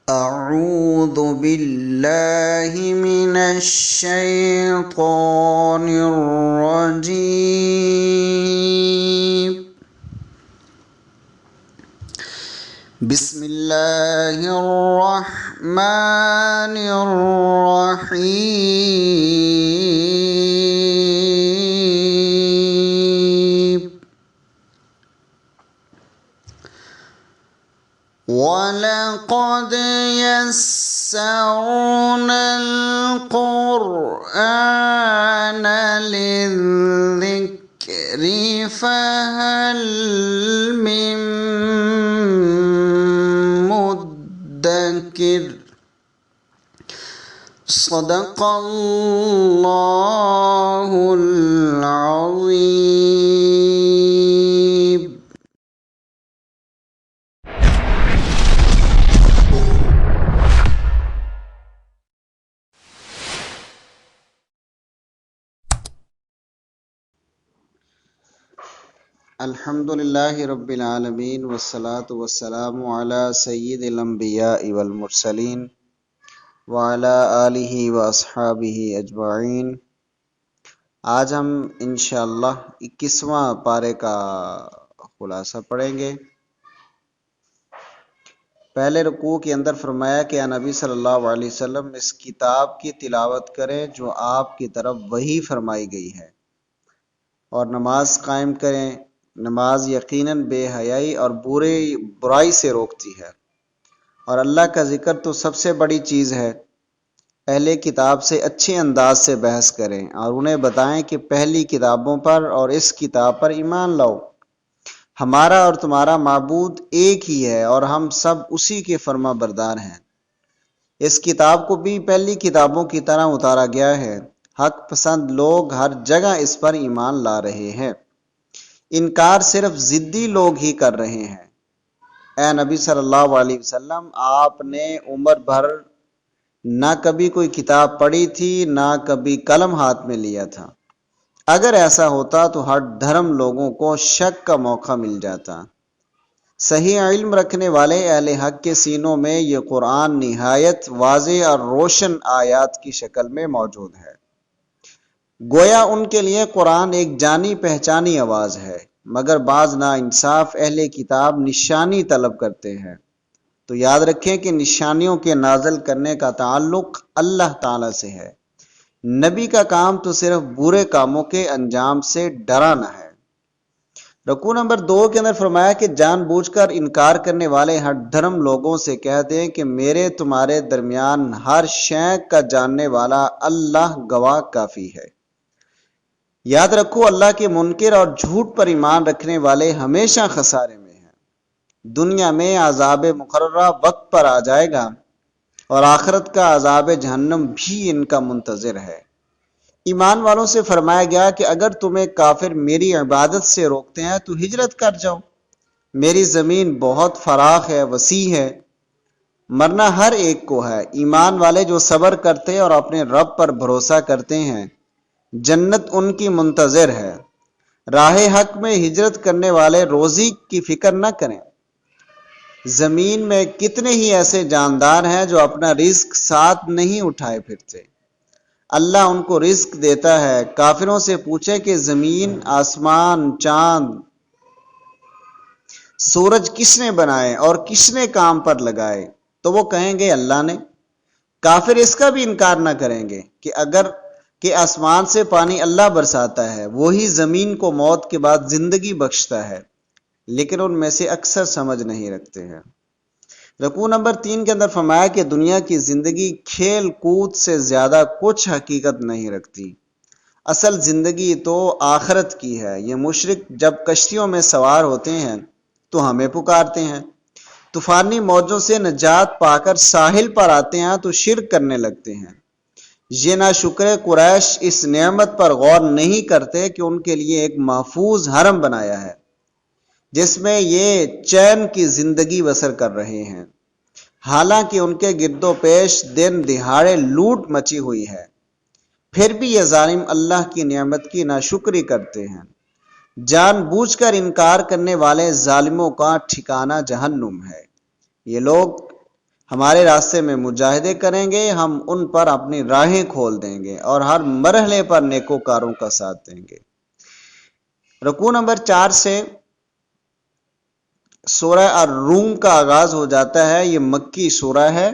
أعوذ بالله من الشيطان الرجيم. بسم الله الرحمن الرحيم. وَلَقَدْ يَسَّرْنَا الْقُرْآنَ لِلذِّكْرِ فَهَلْ مِن مُّدَّكِرٍ. صدق الله العظيم. الحمدللہ رب العالمین والصلاة والسلام علی سید الانبیاء والمرسلین وعلی آلہ واصحابہ اجمعین. آج ہم انشاءاللہ 21واں پارے کا خلاصہ پڑھیں گے. پہلے رکوع کے اندر فرمایا کہ نبی صلی اللہ علیہ وسلم اس کتاب کی تلاوت کریں جو آپ کی طرف وحی فرمائی گئی ہے، اور نماز قائم کریں. نماز یقیناً بے حیائی اور برائی سے روکتی ہے، اور اللہ کا ذکر تو سب سے بڑی چیز ہے. اہل کتاب سے اچھے انداز سے بحث کریں اور انہیں بتائیں کہ پہلی کتابوں پر اور اس کتاب پر ایمان لاؤ. ہمارا اور تمہارا معبود ایک ہی ہے اور ہم سب اسی کے فرما بردار ہیں. اس کتاب کو بھی پہلی کتابوں کی طرح اتارا گیا ہے. حق پسند لوگ ہر جگہ اس پر ایمان لا رہے ہیں. انکار صرف ضدی لوگ ہی کر رہے ہیں. اے نبی صلی اللہ علیہ وسلم، آپ نے عمر بھر نہ کبھی کوئی کتاب پڑھی تھی، نہ کبھی قلم ہاتھ میں لیا تھا. اگر ایسا ہوتا تو ہر دھرم لوگوں کو شک کا موقع مل جاتا. صحیح علم رکھنے والے اہل حق کے سینوں میں یہ قرآن نہایت واضح اور روشن آیات کی شکل میں موجود ہے. گویا ان کے لیے قرآن ایک جانی پہچانی آواز ہے، مگر بعض ناانصاف اہل کتاب نشانی طلب کرتے ہیں. تو یاد رکھیں کہ نشانیوں کے نازل کرنے کا تعلق اللہ تعالی سے ہے. نبی کا کام تو صرف برے کاموں کے انجام سے ڈرانا ہے. رکوع نمبر 2 کے اندر فرمایا کہ جان بوجھ کر انکار کرنے والے ہر دھرم لوگوں سے کہہ دیں کہ میرے تمہارے درمیان ہر شے کا جاننے والا اللہ گواہ کافی ہے. یاد رکھو، اللہ کے منکر اور جھوٹ پر ایمان رکھنے والے ہمیشہ خسارے میں ہیں. دنیا میں عذاب مقررہ وقت پر آ جائے گا اور آخرت کا عذاب جہنم بھی ان کا منتظر ہے. ایمان والوں سے فرمایا گیا کہ اگر تمہیں کافر میری عبادت سے روکتے ہیں تو ہجرت کر جاؤ. میری زمین بہت فراخ ہے، وسیع ہے، مرنا ہر ایک کو ہے. ایمان والے جو صبر کرتے اور اپنے رب پر بھروسہ کرتے ہیں، جنت ان کی منتظر ہے. راہ حق میں ہجرت کرنے والے روزی کی فکر نہ کریں. زمین میں کتنے ہی ایسے جاندار ہیں جو اپنا رزق ساتھ نہیں اٹھائے پھرتے. اللہ ان کو رزق دیتا ہے. کافروں سے پوچھیں کہ زمین، آسمان، چاند، سورج کس نے بنائے اور کس نے کام پر لگائے، تو وہ کہیں گے اللہ نے. کافر اس کا بھی انکار نہ کریں گے کہ آسمان سے پانی اللہ برساتا ہے، وہی زمین کو موت کے بعد زندگی بخشتا ہے، لیکن ان میں سے اکثر سمجھ نہیں رکھتے ہیں. رکوع نمبر 3 کے اندر فرمایا کہ دنیا کی زندگی کھیل کود سے زیادہ کچھ حقیقت نہیں رکھتی. اصل زندگی تو آخرت کی ہے. یہ مشرک جب کشتیوں میں سوار ہوتے ہیں تو ہمیں پکارتے ہیں، طوفانی موجوں سے نجات پا کر ساحل پر آتے ہیں تو شرک کرنے لگتے ہیں. یہ ناشکر قریش اس نعمت پر غور نہیں کرتے کہ ان کے لیے ایک محفوظ حرم بنایا ہے جس میں یہ چین کی زندگی بسر کر رہے ہیں، حالانکہ ان کے گرد و پیش دن دہاڑے لوٹ مچی ہوئی ہے. پھر بھی یہ ظالم اللہ کی نعمت کی ناشکری کرتے ہیں. جان بوجھ کر انکار کرنے والے ظالموں کا ٹھکانہ جہنم ہے. یہ لوگ ہمارے راستے میں مجاہدے کریں گے، ہم ان پر اپنی راہیں کھول دیں گے اور ہر مرحلے پر نیکوکاروں کا ساتھ دیں گے۔ رکوع نمبر 4 سے سورہ الروم کا آغاز ہو جاتا ہے۔ یہ مکی سورہ ہے،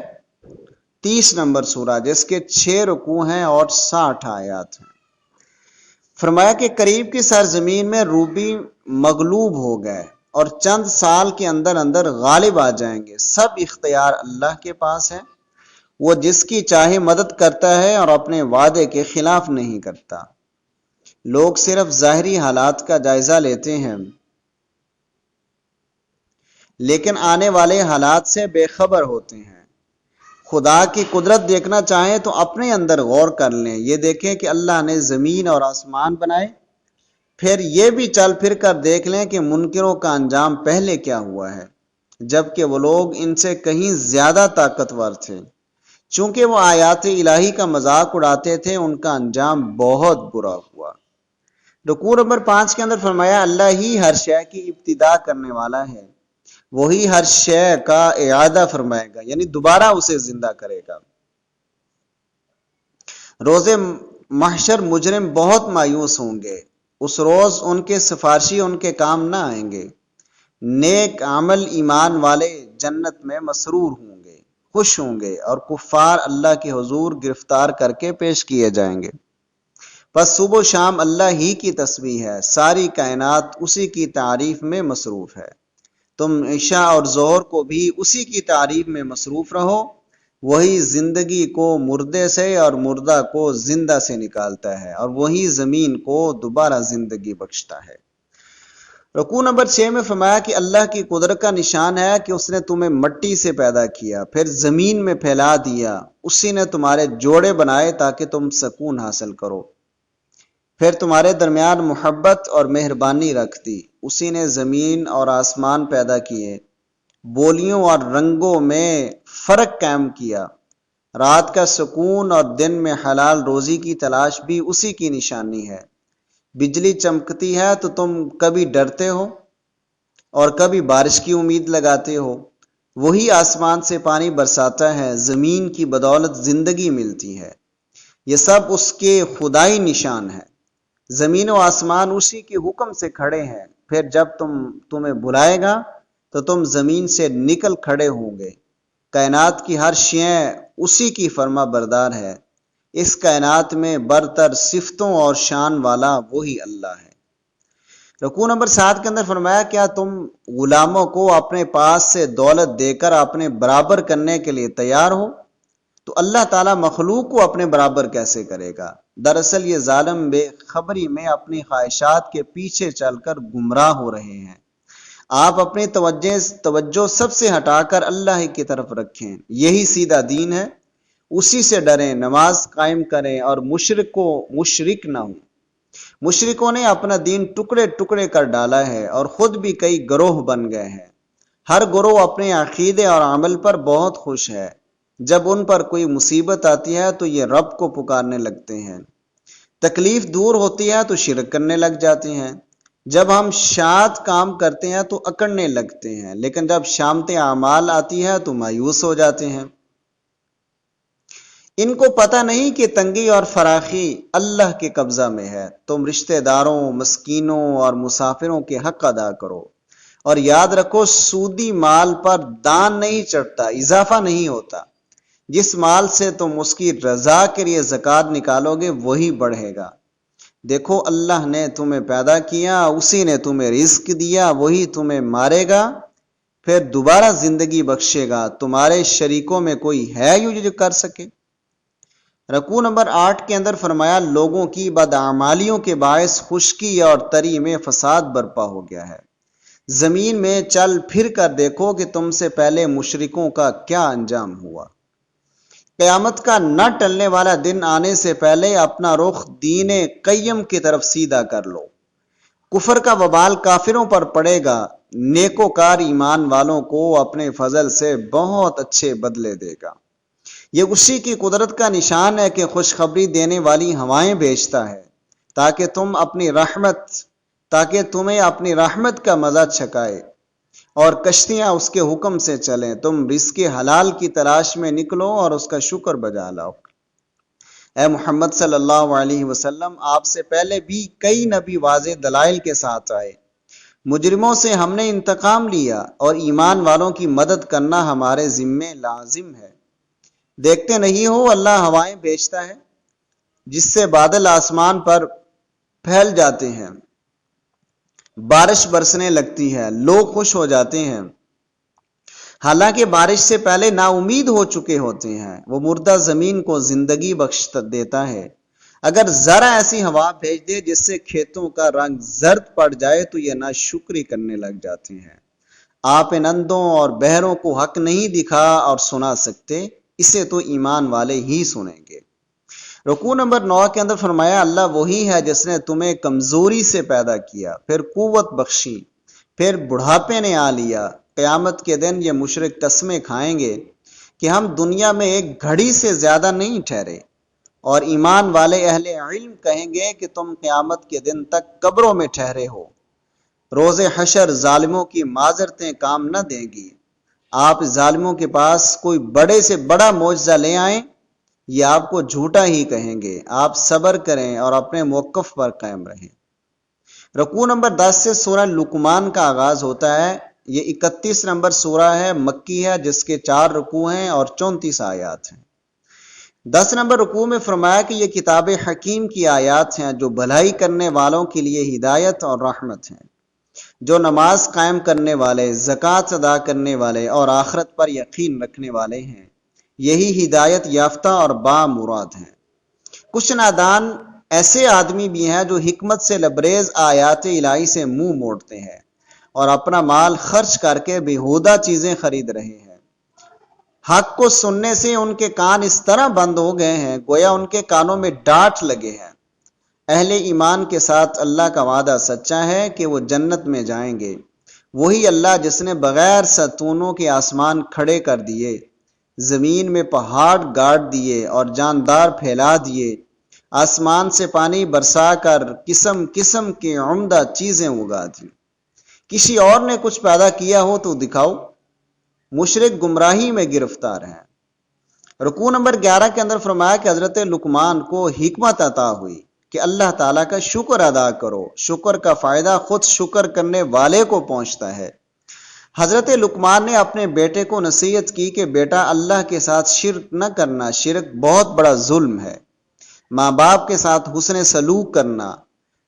30 نمبر سورہ، جس کے 6 رکوع ہیں اور 60 آیات ہیں۔ فرمایا کہ قریب کی سرزمین میں رومی مغلوب ہو گئے اور چند سال کے اندر اندر غالب آ جائیں گے۔ سب اختیار اللہ کے پاس ہے، وہ جس کی چاہے مدد کرتا ہے اور اپنے وعدے کے خلاف نہیں کرتا۔ لوگ صرف ظاہری حالات کا جائزہ لیتے ہیں، لیکن آنے والے حالات سے بے خبر ہوتے ہیں۔ خدا کی قدرت دیکھنا چاہیں تو اپنے اندر غور کر لیں، یہ دیکھیں کہ اللہ نے زمین اور آسمان بنائے، پھر یہ بھی چل پھر کر دیکھ لیں کہ منکروں کا انجام پہلے کیا ہوا ہے، جبکہ وہ لوگ ان سے کہیں زیادہ طاقتور تھے۔ چونکہ وہ آیات الہی کا مذاق اڑاتے تھے، ان کا انجام بہت برا ہوا۔ رکوع نمبر 5 کے اندر فرمایا اللہ ہی ہر شے کی ابتدا کرنے والا ہے، وہی ہر شے کا اعادہ فرمائے گا، یعنی دوبارہ اسے زندہ کرے گا۔ روز محشر مجرم بہت مایوس ہوں گے، اس روز ان کے سفارشی ان کے کام نہ آئیں گے۔ نیک عمل ایمان والے جنت میں مسرور ہوں گے، خوش ہوں گے، اور کفار اللہ کے حضور گرفتار کر کے پیش کیے جائیں گے۔ بس صبح و شام اللہ ہی کی تسبیح ہے، ساری کائنات اسی کی تعریف میں مصروف ہے۔ تم عشاء اور ظہر کو بھی اسی کی تعریف میں مصروف رہو، وہی زندگی کو مردے سے اور مردہ کو زندہ سے نکالتا ہے، اور وہی زمین کو دوبارہ زندگی بخشتا ہے۔ رکوع نمبر 6 میں فرمایا کہ اللہ کی قدرت کا نشان ہے کہ اس نے تمہیں مٹی سے پیدا کیا، پھر زمین میں پھیلا دیا، اسی نے تمہارے جوڑے بنائے تاکہ تم سکون حاصل کرو، پھر تمہارے درمیان محبت اور مہربانی رکھ دی، اسی نے زمین اور آسمان پیدا کیے، بولیوں اور رنگوں میں فرق قائم کیا، رات کا سکون اور دن میں حلال روزی کی تلاش بھی اسی کی نشانی ہے۔ بجلی چمکتی ہے تو تم کبھی ڈرتے ہو اور کبھی بارش کی امید لگاتے ہو، وہی آسمان سے پانی برساتا ہے، زمین کی بدولت زندگی ملتی ہے، یہ سب اس کے خدائی نشان ہے۔ زمین و آسمان اسی کے حکم سے کھڑے ہیں، پھر جب تمہیں بلائے گا تو تم زمین سے نکل کھڑے ہوں گے۔ کائنات کی ہر شے اسی کی فرما بردار ہے، اس کائنات میں برتر صفتوں اور شان والا وہی اللہ ہے۔ رکوع نمبر 7 کے اندر فرمایا کیا تم غلاموں کو اپنے پاس سے دولت دے کر اپنے برابر کرنے کے لیے تیار ہو؟ تو اللہ تعالیٰ مخلوق کو اپنے برابر کیسے کرے گا؟ دراصل یہ ظالم بے خبری میں اپنی خواہشات کے پیچھے چل کر گمراہ ہو رہے ہیں۔ آپ اپنی توجہ سب سے ہٹا کر اللہ کی طرف رکھیں، یہی سیدھا دین ہے، اسی سے ڈریں، نماز قائم کریں اور مشرک نہ ہوں۔ مشرکوں نے اپنا دین ٹکڑے ٹکڑے کر ڈالا ہے اور خود بھی کئی گروہ بن گئے ہیں۔ ہر گروہ اپنے عقیدے اور عمل پر بہت خوش ہے، جب ان پر کوئی مصیبت آتی ہے تو یہ رب کو پکارنے لگتے ہیں، تکلیف دور ہوتی ہے تو شرک کرنے لگ جاتے ہیں، جب ہم شاد کام کرتے ہیں تو اکڑنے لگتے ہیں، لیکن جب شامت اعمال آتی ہے تو مایوس ہو جاتے ہیں۔ ان کو پتہ نہیں کہ تنگی اور فراخی اللہ کے قبضہ میں ہے۔ تم رشتہ داروں، مسکینوں اور مسافروں کے حق ادا کرو، اور یاد رکھو سودی مال پر دان نہیں چڑھتا، اضافہ نہیں ہوتا۔ جس مال سے تم اس کی رضا کے لیے زکوٰۃ نکالو گے وہی بڑھے گا۔ دیکھو اللہ نے تمہیں پیدا کیا، اسی نے تمہیں رزق دیا، وہی تمہیں مارے گا پھر دوبارہ زندگی بخشے گا، تمہارے شریکوں میں کوئی ہے جو کر سکے؟ رکوع نمبر 8 کے اندر فرمایا لوگوں کی بدعمالیوں کے باعث خشکی اور تری میں فساد برپا ہو گیا ہے۔ زمین میں چل پھر کر دیکھو کہ تم سے پہلے مشرکوں کا کیا انجام ہوا۔ قیامت کا نہ ٹلنے والا دن آنے سے پہلے اپنا رخ دین قیم کی طرف سیدھا کر لو۔ کفر کا وبال کافروں پر پڑے گا، نیکوکار ایمان والوں کو اپنے فضل سے بہت اچھے بدلے دے گا۔ یہ اسی کی قدرت کا نشان ہے کہ خوشخبری دینے والی ہوائیں بھیجتا ہے تاکہ تمہیں اپنی رحمت کا مزہ چکھائے، اور کشتیاں اس کے حکم سے چلیں، تم رزق حلال کی تلاش میں نکلو اور اس کا شکر بجا لاؤ۔ اے محمد صلی اللہ علیہ وسلم، آپ سے پہلے بھی کئی نبی واضح دلائل کے ساتھ آئے، مجرموں سے ہم نے انتقام لیا اور ایمان والوں کی مدد کرنا ہمارے ذمے لازم ہے۔ دیکھتے نہیں ہو اللہ ہوائیں بھیجتا ہے جس سے بادل آسمان پر پھیل جاتے ہیں، بارش برسنے لگتی ہے، لوگ خوش ہو جاتے ہیں، حالانکہ بارش سے پہلے نا امید ہو چکے ہوتے ہیں۔ وہ مردہ زمین کو زندگی بخش دیتا ہے، اگر ذرا ایسی ہوا بھیج دے جس سے کھیتوں کا رنگ زرد پڑ جائے تو یہ ناشکری کرنے لگ جاتے ہیں۔ آپ ان اندھوں اور بہروں کو حق نہیں دکھا اور سنا سکتے، اسے تو ایمان والے ہی سنیں گے۔ رکوع نمبر 9 کے اندر فرمایا اللہ وہی ہے جس نے تمہیں کمزوری سے پیدا کیا، پھر قوت بخشی، پھر بڑھاپے نے آ لیا۔ قیامت کے دن یہ مشرک قسمیں کھائیں گے کہ ہم دنیا میں ایک گھڑی سے زیادہ نہیں ٹھہرے، اور ایمان والے اہل علم کہیں گے کہ تم قیامت کے دن تک قبروں میں ٹھہرے ہو۔ روز حشر ظالموں کی معذرتیں کام نہ دیں گی۔ آپ ظالموں کے پاس کوئی بڑے سے بڑا معجزہ لے آئیں، یہ آپ کو جھوٹا ہی کہیں گے۔ آپ صبر کریں اور اپنے موقف پر قائم رہیں۔ رکوع نمبر 10 سے سورہ لقمان کا آغاز ہوتا ہے۔ یہ 31 نمبر سورہ ہے، مکی ہے، جس کے 4 رکوع ہیں اور 34 آیات ہیں۔ 10 نمبر رکوع میں فرمایا کہ یہ کتاب حکیم کی آیات ہیں جو بھلائی کرنے والوں کے لیے ہدایت اور رحمت ہیں، جو نماز قائم کرنے والے، زکوٰۃ ادا کرنے والے اور آخرت پر یقین رکھنے والے ہیں، یہی ہدایت یافتہ اور با مراد ہیں۔ کچھ نادان ایسے آدمی بھی ہیں جو حکمت سے لبریز آیات الہی سے منہ موڑتے ہیں اور اپنا مال خرچ کر کے بیہودہ چیزیں خرید رہے ہیں۔ حق کو سننے سے ان کے کان اس طرح بند ہو گئے ہیں گویا ان کے کانوں میں ڈانٹ لگے ہیں۔ اہل ایمان کے ساتھ اللہ کا وعدہ سچا ہے کہ وہ جنت میں جائیں گے۔ وہی اللہ جس نے بغیر ستونوں کے آسمان کھڑے کر دیے، زمین میں پہاڑ گاڑ دیے اور جاندار پھیلا دیے، آسمان سے پانی برسا کر قسم قسم کی عمدہ چیزیں اگا دی۔ کسی اور نے کچھ پیدا کیا ہو تو دکھاؤ۔ مشرک گمراہی میں گرفتار ہیں۔ رکوع نمبر 11 کے اندر فرمایا کہ حضرت لقمان کو حکمت عطا ہوئی کہ اللہ تعالیٰ کا شکر ادا کرو، شکر کا فائدہ خود شکر کرنے والے کو پہنچتا ہے۔ حضرت لقمان نے اپنے بیٹے کو نصیحت کی کہ بیٹا اللہ کے ساتھ شرک نہ کرنا، شرک بہت بڑا ظلم ہے۔ ماں باپ کے ساتھ حسن سلوک کرنا،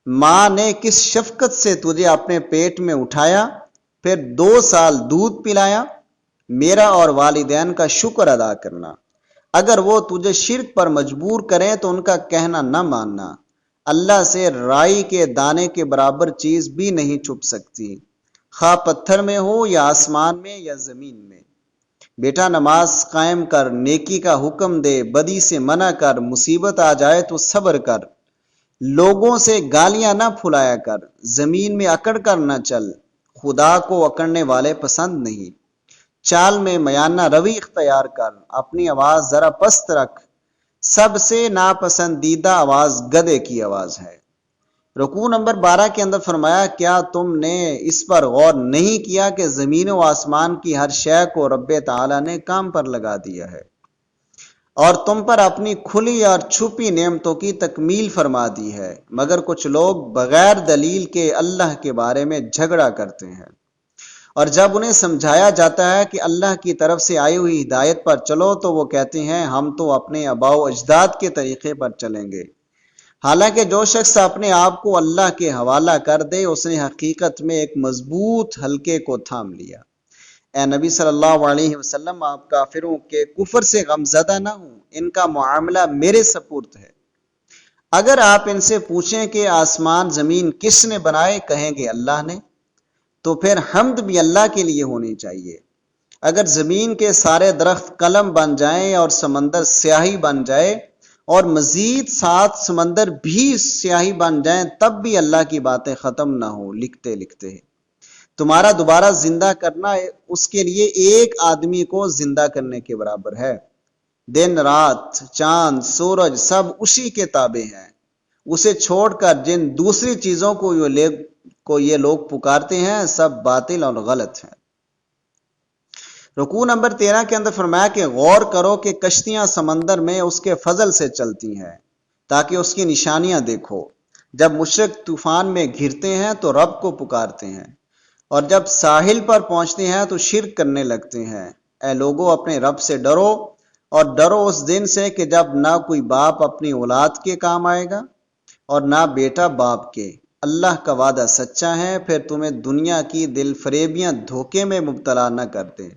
ماں نے کس شفقت سے تجھے اپنے پیٹ میں اٹھایا، پھر 2 سال دودھ پلایا، میرا اور والدین کا شکر ادا کرنا۔ اگر وہ تجھے شرک پر مجبور کریں تو ان کا کہنا نہ ماننا۔ اللہ سے رائی کے دانے کے برابر چیز بھی نہیں چھپ سکتی، خواہ پتھر میں ہو یا آسمان میں یا زمین میں۔ بیٹا نماز قائم کر، نیکی کا حکم دے، بدی سے منع کر، مصیبت آ جائے تو صبر کر، لوگوں سے گالیاں نہ پھلایا کر، زمین میں اکڑ کر نہ چل، خدا کو اکڑنے والے پسند نہیں۔ چال میں میانہ روی اختیار کر، اپنی آواز ذرا پست رکھ، سب سے ناپسندیدہ آواز گدھے کی آواز ہے۔ رکوع نمبر 12 کے اندر فرمایا کیا تم نے اس پر غور نہیں کیا کہ زمین و آسمان کی ہر شے کو رب تعالیٰ نے کام پر لگا دیا ہے اور تم پر اپنی کھلی اور چھپی نعمتوں کی تکمیل فرما دی ہے، مگر کچھ لوگ بغیر دلیل کے اللہ کے بارے میں جھگڑا کرتے ہیں، اور جب انہیں سمجھایا جاتا ہے کہ اللہ کی طرف سے آئی ہوئی ہدایت پر چلو تو وہ کہتے ہیں ہم تو اپنے آباء و اجداد کے طریقے پر چلیں گے۔ حالانکہ جو شخص اپنے آپ کو اللہ کے حوالہ کر دے اس نے حقیقت میں ایک مضبوط حلقے کو تھام لیا۔ اے نبی صلی اللہ علیہ وسلم، آپ کافروں کے کفر سے غمزدہ نہ ہوں، ان کا معاملہ میرے سپرد ہے۔ اگر آپ ان سے پوچھیں کہ آسمان زمین کس نے بنائے، کہیں گے اللہ نے، تو پھر حمد بھی اللہ کے لیے ہونی چاہیے۔ اگر زمین کے سارے درخت قلم بن جائیں اور سمندر سیاہی بن جائے اور مزید 7 سمندر بھی سیاہی بن جائیں تب بھی اللہ کی باتیں ختم نہ ہوں، لکھتے لکھتے تمہارا دوبارہ زندہ کرنا اس کے لیے ایک آدمی کو زندہ کرنے کے برابر ہے۔ دن رات، چاند، سورج سب اسی کے تابع ہیں۔ اسے چھوڑ کر جن دوسری چیزوں کو یہ لوگ پکارتے ہیں سب باطل اور غلط ہیں۔ رکوع نمبر 13 کے اندر فرمایا کہ غور کرو کہ کشتیاں سمندر میں اس کے فضل سے چلتی ہیں تاکہ اس کی نشانیاں دیکھو۔ جب مشرک طوفان میں گھرتے ہیں تو رب کو پکارتے ہیں، اور جب ساحل پر پہنچتے ہیں تو شرک کرنے لگتے ہیں۔ اے لوگو، اپنے رب سے ڈرو، اور ڈرو اس دن سے کہ جب نہ کوئی باپ اپنی اولاد کے کام آئے گا اور نہ بیٹا باپ کے۔ اللہ کا وعدہ سچا ہے، پھر تمہیں دنیا کی دل فریبیاں دھوکے میں مبتلا نہ کرتے،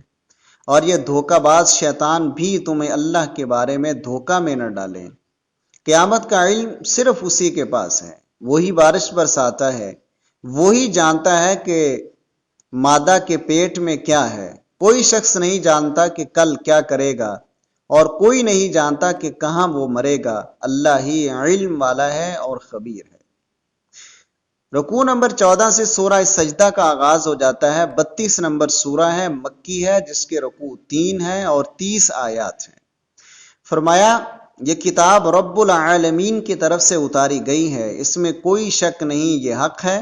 اور یہ دھوکہ باز شیطان بھی تمہیں اللہ کے بارے میں دھوکہ میں نہ ڈالیں۔ قیامت کا علم صرف اسی کے پاس ہے، وہی بارش برساتا ہے، وہی جانتا ہے کہ مادہ کے پیٹ میں کیا ہے۔ کوئی شخص نہیں جانتا کہ کل کیا کرے گا، اور کوئی نہیں جانتا کہ کہاں وہ مرے گا۔ اللہ ہی علم والا ہے اور خبیر ہے۔ رکوع نمبر 14 سے سورہ سجدہ کا آغاز ہو جاتا ہے۔ 32 نمبر سورہ ہے، مکی ہے، جس کے رکوع 3 ہیں اور 30 آیات ہیں۔ فرمایا یہ کتاب رب العالمین کی طرف سے اتاری گئی ہے، اس میں کوئی شک نہیں، یہ حق ہے،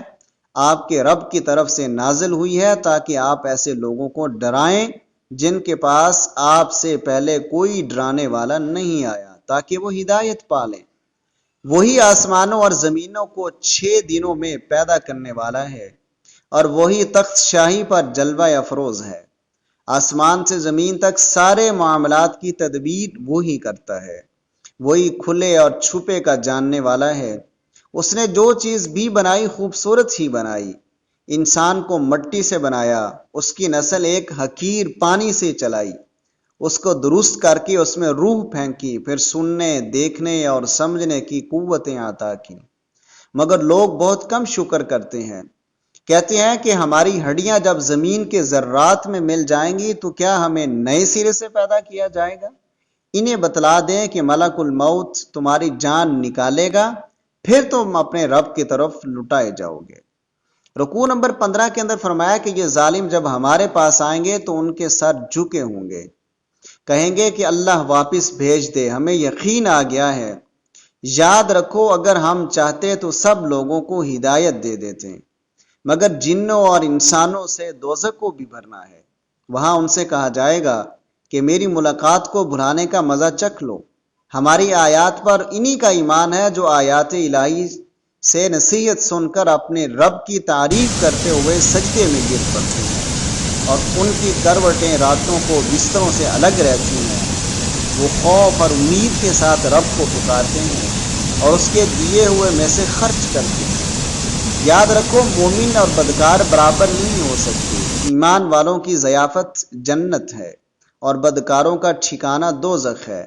آپ کے رب کی طرف سے نازل ہوئی ہے تاکہ آپ ایسے لوگوں کو ڈرائیں جن کے پاس آپ سے پہلے کوئی ڈرانے والا نہیں آیا، تاکہ وہ ہدایت پالیں۔ وہی آسمانوں اور زمینوں کو 6 دنوں میں پیدا کرنے والا ہے، اور وہی تخت شاہی پر جلوہ افروز ہے۔ آسمان سے زمین تک سارے معاملات کی تدبیر وہی کرتا ہے، وہی کھلے اور چھپے کا جاننے والا ہے۔ اس نے جو چیز بھی بنائی خوبصورت ہی بنائی۔ انسان کو مٹی سے بنایا، اس کی نسل ایک حقیر پانی سے چلائی، اس کو درست کر کے اس میں روح پھینکی، پھر سننے، دیکھنے اور سمجھنے کی قوتیں عطا کی، مگر لوگ بہت کم شکر کرتے ہیں۔ کہتے ہیں کہ ہماری ہڈیاں جب زمین کے ذرات میں مل جائیں گی تو کیا ہمیں نئے سرے سے پیدا کیا جائے گا؟ انہیں بتلا دیں کہ ملک الموت تمہاری جان نکالے گا، پھر تم اپنے رب کی طرف لٹائے جاؤ گے۔ رکوع نمبر 15 کے اندر فرمایا کہ یہ ظالم جب ہمارے پاس آئیں گے تو ان کے سر جھکے ہوں گے، کہیں گے کہ اللہ واپس بھیج دے، ہمیں یقین آ گیا ہے۔ یاد رکھو، اگر ہم چاہتے تو سب لوگوں کو ہدایت دے دیتے، مگر جنوں اور انسانوں سے دوزخ کو بھی بھرنا ہے۔ وہاں ان سے کہا جائے گا کہ میری ملاقات کو بھلانے کا مزہ چکھ لو۔ ہماری آیات پر انہی کا ایمان ہے جو آیات الہی سے نصیحت سن کر اپنے رب کی تعریف کرتے ہوئے سجدے میں گر پڑتے ہیں، اور ان کی کروٹیں راتوں کو بستروں سے الگ رہتی ہیں۔ وہ خوف اور امید کے ساتھ رب کو پکارتے ہیں اور اس کے دیے ہوئے میں سے خرچ کرتے ہیں۔ یاد رکھو، مومن اور بدکار برابر نہیں ہو سکتے۔ ایمان والوں کی ضیافت جنت ہے اور بدکاروں کا ٹھکانہ دوزخ ہے۔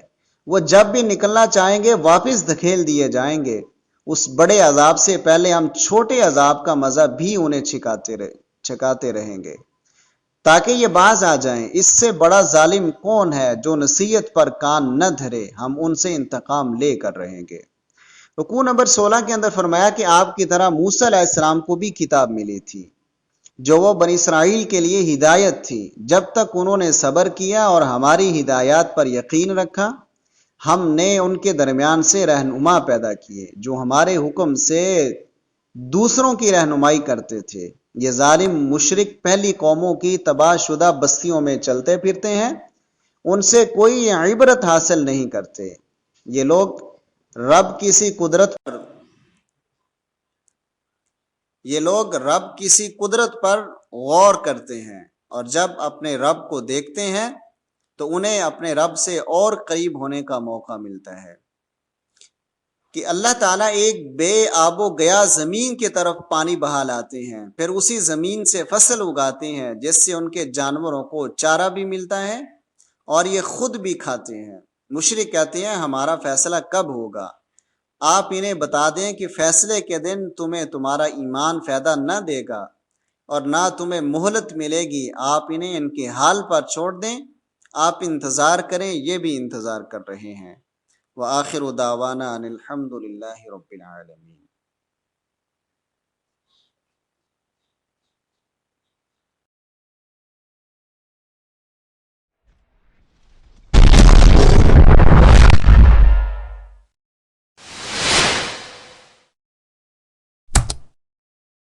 وہ جب بھی نکلنا چاہیں گے واپس دھکیل دیے جائیں گے۔ اس بڑے عذاب سے پہلے ہم چھوٹے عذاب کا مزہ بھی انہیں چکاتے رہیں گے تاکہ یہ باز آ جائیں۔ اس سے بڑا ظالم کون ہے جو نصیحت پر کان نہ دھرے؟ ہم ان سے انتقام لے کر رہیں گے۔ رکوع نمبر 16 کے اندر فرمایا کہ آپ کی طرح موسیٰ علیہ السلام کو بھی کتاب ملی تھی جو وہ بنی اسرائیل کے لیے ہدایت تھی۔ جب تک انہوں نے صبر کیا اور ہماری ہدایات پر یقین رکھا، ہم نے ان کے درمیان سے رہنما پیدا کیے جو ہمارے حکم سے دوسروں کی رہنمائی کرتے تھے۔ یہ ظالم مشرک پہلی قوموں کی تباہ شدہ بستیوں میں چلتے پھرتے ہیں، ان سے کوئی عبرت حاصل نہیں کرتے۔ یہ لوگ رب کسی قدرت پر غور کرتے ہیں، اور جب اپنے رب کو دیکھتے ہیں تو انہیں اپنے رب سے اور قریب ہونے کا موقع ملتا ہے کہ اللہ تعالیٰ ایک بے آب و گیا زمین کی طرف پانی بہا لاتے ہیں، پھر اسی زمین سے فصل اگاتے ہیں جس سے ان کے جانوروں کو چارہ بھی ملتا ہے اور یہ خود بھی کھاتے ہیں۔ مشرک کہتے ہیں ہمارا فیصلہ کب ہوگا؟ آپ انہیں بتا دیں کہ فیصلے کے دن تمہیں تمہارا ایمان فائدہ نہ دے گا اور نہ تمہیں مہلت ملے گی۔ آپ انہیں ان کے حال پر چھوڑ دیں، آپ انتظار کریں، یہ بھی انتظار کر رہے ہیں۔ وآخر دعوانا ان الحمد للہ رب العالمین۔